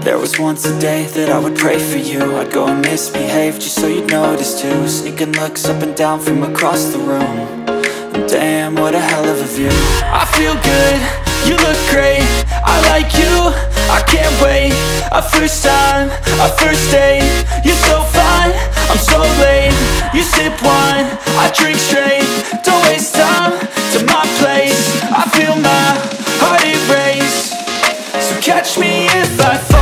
There was once a day that I would pray for you. I'd go and misbehave just so you'd notice too. Sneaking looks up and down from across the room. And damn, what a hell of a view. I feel good, you look great, I like you, I can't wait. A first time, a first date. You're so fine, I'm so late. You sip wine, I drink straight. Don't waste time to my place. I feel my heart erase. So catch me if I fall.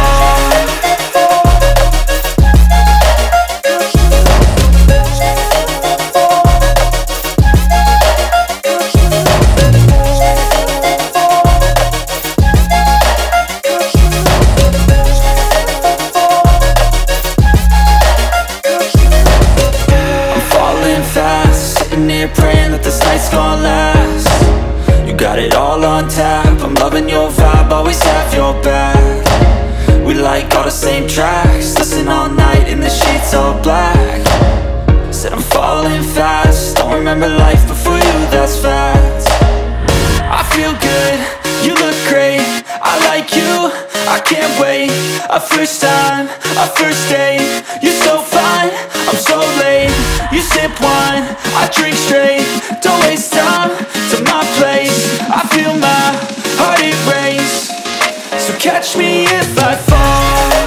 Praying that this night's gonna last. You got it all on tap, I'm loving your vibe, always have your back. We like all the same tracks, listen all night in the sheets all black. Said I'm falling fast, don't remember life before you, that's fact. I feel good, you look great, I like you, I can't wait. A first time, a first date. You're so fine, I'm so late. You sip wine, I drink straight. Don't waste time to my place. I feel my heart erase. So catch me if I fall.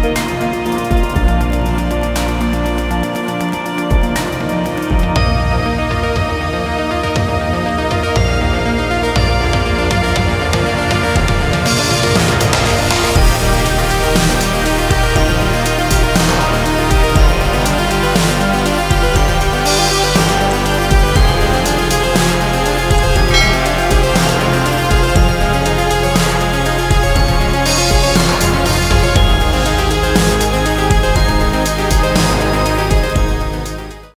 We'll